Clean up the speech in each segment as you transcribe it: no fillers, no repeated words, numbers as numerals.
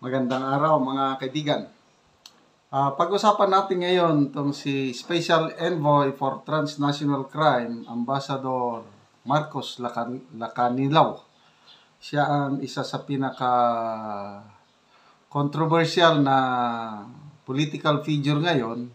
Magandang araw mga kaibigan. Pag-usapan natin ngayon itong si Special Envoy for Transnational Crime, Ambassador Marcos Lacanilaw. Siya ang isa sa pinaka-controversial na political figure ngayon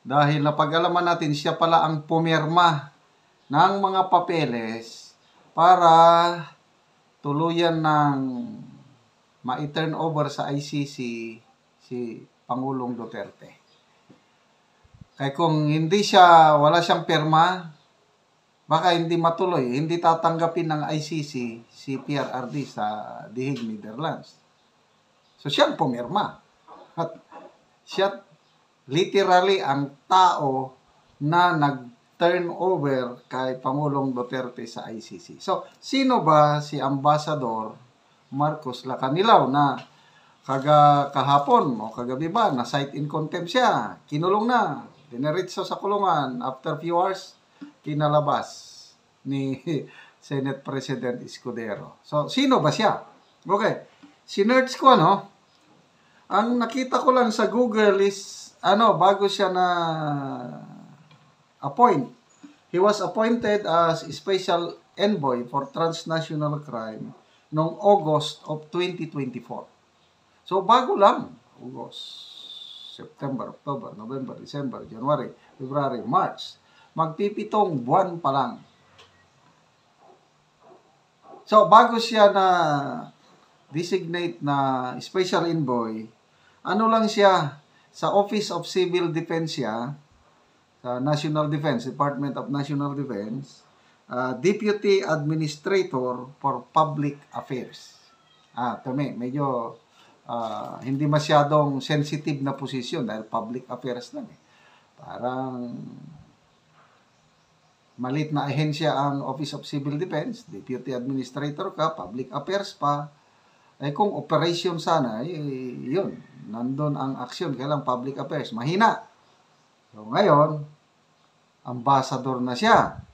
dahil napag-alaman natin siya pala ang pumirma ng mga papeles para tuluyan ng ma-turn over sa ICC si Pangulong Duterte. Kaya kung wala siyang pirma, baka hindi matuloy, hindi tatanggapin ng ICC si PRRD sa The Hague, Netherlands. So siyang pumirma. At siya literally ang tao na nag-turn over kay Pangulong Duterte sa ICC. So sino ba si Ambassador Marcos Lacanilaw na kahapon o kagabi ba na cite in contempt siya, kinulong na, diniritso sa kulungan, after few hours kinalabas ni Senate President Escudero. So sino ba siya? Okay, sinearch ko ang nakita ko lang sa Google is bago siya na appoint, he was appointed as Special Envoy for Transnational Crime noong August of 2024. So, bago lang. August, September, October, November, December, January, February, March. Magpipitong buwan pa lang. So, bago siya na designate na Special Envoy, lang siya sa Office of Civil Defense siya, sa National Defense, Department of National Defense, Deputy Administrator for Public Affairs. Medyo hindi masyadong sensitive na posisyon dahil public affairs lang. Parang malit na ahensya ang Office of Civil Defense, Deputy Administrator ka, Public Affairs pa. Kung operation sana, yun, nandun ang aksyon, kailang Public Affairs, mahina. So ngayon, ambassador na siya.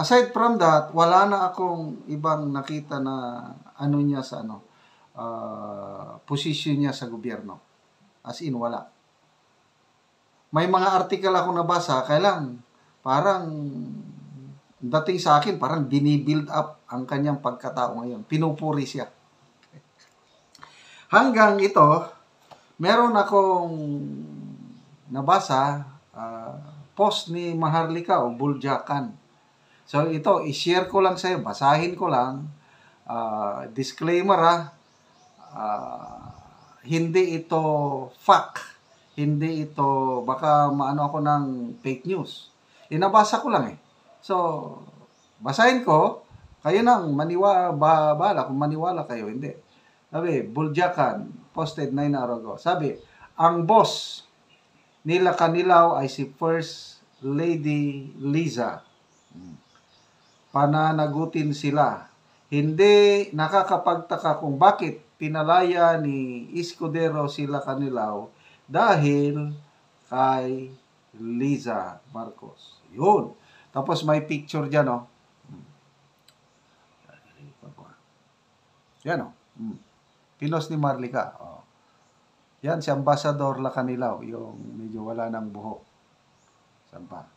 Aside from that, wala na akong ibang nakita na niya sa position niya sa gobyerno. As in, wala. May mga article ako nabasa, parang dating sa akin, parang binibuild up ang kanyang pagkatao ngayon. Pinupuri siya. Hanggang ito, meron akong nabasa, post ni Maharlika o Buljakan. So ito, i-share ko lang sa'yo, basahin ko lang. Disclaimer hindi ito fact. Hindi ito, baka maano ako ng fake news. Inabasa ko lang So, basahin ko, kayo nang bala kung maniwala kayo, hindi. Sabi, Buljakan, posted 9 hours ago. Sabi, ang boss nila Kanilaw ay si First Lady Liza. Pananagutin sila. Hindi nakakapagtaka kung bakit pinalaya ni Escudero sila Kanilaw dahil kay Liza Marcos. Yun. Tapos may picture dyan, Yan, Pinos ni Marlica. Yan, si Ambassador Lacanilaw, yung medyo wala ng buhok. Saan pa?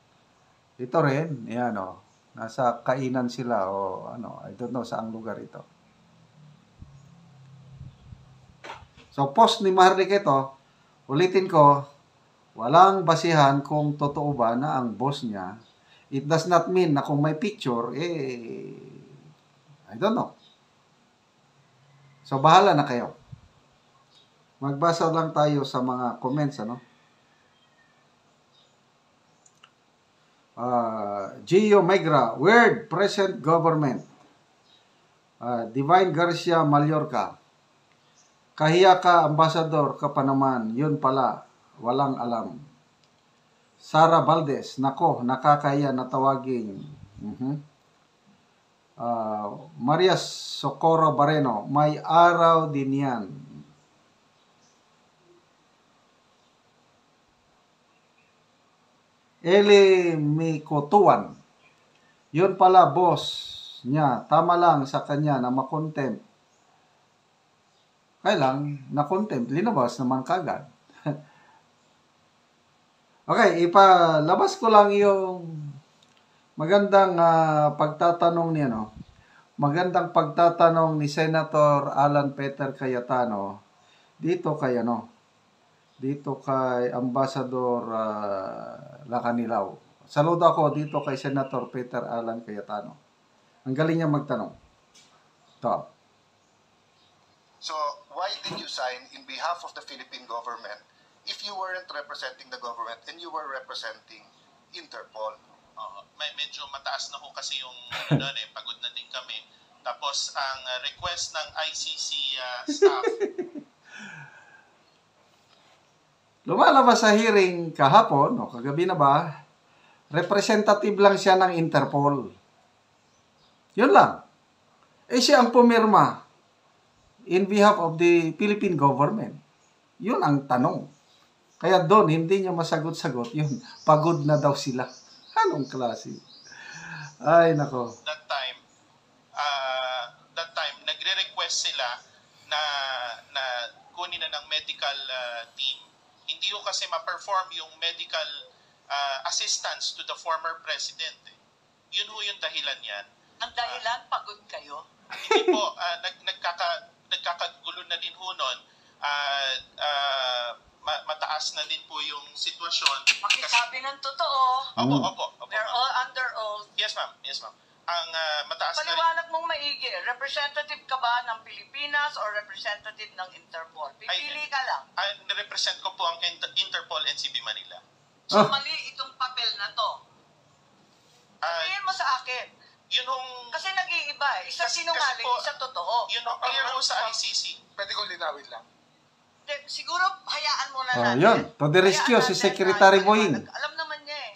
Ito rin, yan nasa kainan sila I don't know saang lugar ito. So, post ni Marlica ito, ulitin ko, walang basihan kung totoo ba na ang boss niya. It does not mean na kung may picture, I don't know. So, bahala na kayo. Magbasa lang tayo sa mga comments, Gio Megra, word, present government. Divine Garcia Mallorca, kahiya ka, ambassador ka pa naman, yun pala, walang alam. Sara Valdez, nako, nakakaya na tawagin. Maria Socorro Barreno, may araw din yan. Eli Mikotuan, yun pala boss niya, tama lang sa kanya na makontempt Kaya lang, na-contempt, linabas naman kagad. Okay, ipalabas ko lang yung magandang pagtatanong ni magandang pagtatanong ni Senator Alan Peter Cayetano dito kay Ambassador Lacanilao. Saludo ako dito kay Senator Peter Alan Cayetano. Ang galing niya magtanong. Ito. So, why did you sign in behalf of the Philippine government if you weren't representing the government and you were representing Interpol? Medyo mataas na ho kasi yung pagod na din kami. Tapos ang request ng ICC staff. Lumalabas sa hearing kahapon, o kagabi na ba, representative lang siya ng Interpol. Yun lang. Siya ang pumirma in behalf of the Philippine government. Yun ang tanong. Kaya doon, hindi niya masagot-sagot yun. Pagod na daw sila. Anong klase? Ay, nako. That time, nagre-request sila na kunin na ng medical team. Hindi ko kasi ma-perform yung medical assistance to the former president. Yun ho yung dahilan yan. Ang dahilan, pagod kayo? Hindi po, nagkakagulo na din ho nun. Mataas na din po yung sitwasyon. Makisabi ng totoo. Opo. We're all under oath. Yes, ma'am. Ang mataas na rin. Paliwanag mong maigi. Representative ka ba ng Pilipinas or representative ng Interpol? Pipili ka lang. Nirepresent ko po ang Interpol NCB Manila. So, mali itong papel na to. Sabihin mo sa akin. Kasi nag-iiba eh. Isa sinungaling, isa totoo. Yun ang clear ho sa ICC. Pwede kong linawin lang. Siguro, hayaan mo na natin. Yun. To the rescue, si Secretary Boying. Alam naman niya eh.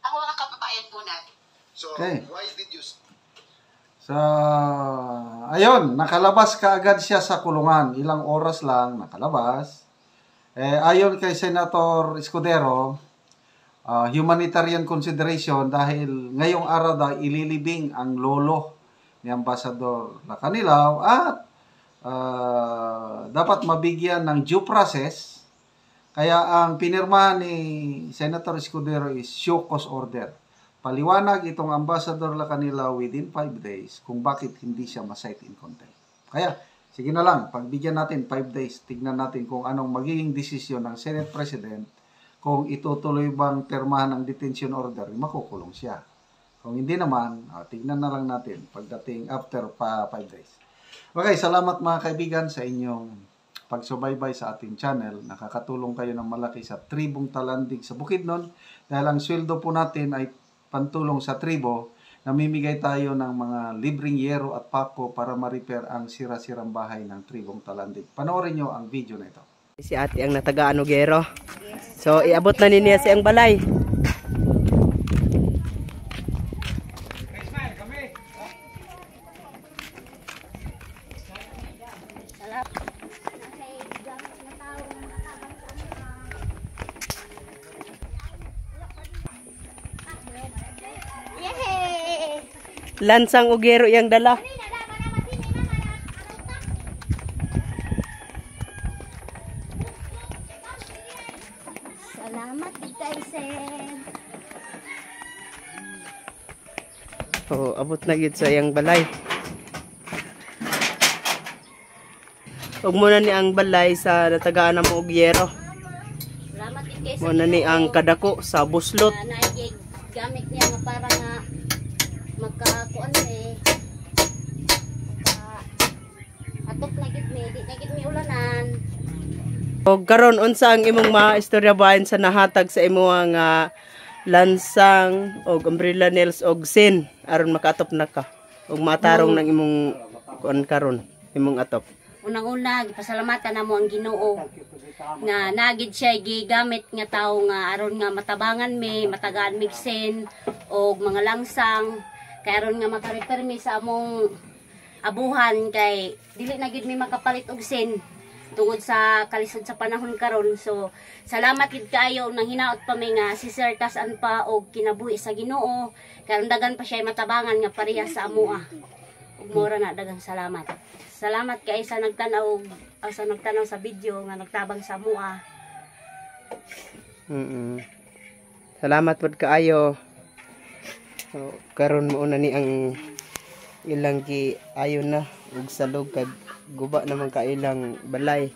Ako ang kababayan po natin. So, Okay. why did you... So, ayun, nakalabas kaagad siya sa kulungan. Ilang oras lang nakalabas. Ayon kay Senator Escudero, humanitarian consideration dahil ngayong araw daw ililibing ang lolo ni Ambassador Lacanilao at dapat mabigyan ng due process. Kaya ang pinirmahan ni Senator Escudero is show cause order. Paliwanag itong Ambassador Lacanilao within 5 days kung bakit hindi siya ma-cite in contempt. Kaya, sige na lang, pagbigyan natin 5 days, tignan natin kung anong magiging desisyon ng Senate President kung itutuloy bang pirmahan ang detention order, makukulong siya. Kung hindi naman, tignan na lang natin pagdating after 5 days. Okay, salamat mga kaibigan sa inyong pagsubaybay sa ating channel. Nakakatulong kayo ng malaki sa tribong Talandig sa Bukidnon dahil ang sweldo po natin ay pantulong sa tribo. Namimigay tayo ng mga libreng yero at pako para ma-repair ang sira-sirang bahay ng tribong Talandig. Panoorin nyo ang video na ito. Si ate ang nataga Gero. So, iabot na niya siyang balay. Lansang ugero yang dala. Salamat kay Sen. Oh, abot na gid sa iyang balay. Ug muna ni ang balay sa natagaan ng ugero. Salamat kay Sen. Muna ni ang kadako sa buslot. Naigig gamit niya nga para nga magkakuan atop na gid mi, di na gid mi ulanan. O karon unsa ang imong mga istorya bahin sa nahatag sa imong lansang og umbrella nails og sin aron makaatop na ka ug matarong ng imong kuan karon imong atop. Unang-una gipasalamatan namo ang Ginoo nga nagid siya gigamit nga tawo nga aron nga matabangan mi, matagaan mi sin og mga langsang kay aron nga makarepair mi sa among abuhan kay dili na gid mi makapalit og sin tungod sa kalisod sa panahon karon. So salamat gid kaayo nang hinaot pa mi nga si Sir tas-an pa og kinabuhi sa Ginoo kay dagan pa siya matabangan nga pareha sa amoa ug mora na dagang salamat. salamat kay sa nagtanaw sa video nga nagtabang sa mua. Salamat pod kaayo. So, karon mo na ni ang ilang gi ayo na ug salog kag guba naman ka ilang balay.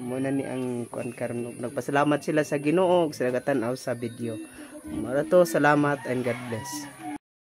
Muna ni ang kuan karon nagpasalamat sila sa Ginoo ug sa nagatan-aw sa video. Mara to, salamat and God bless.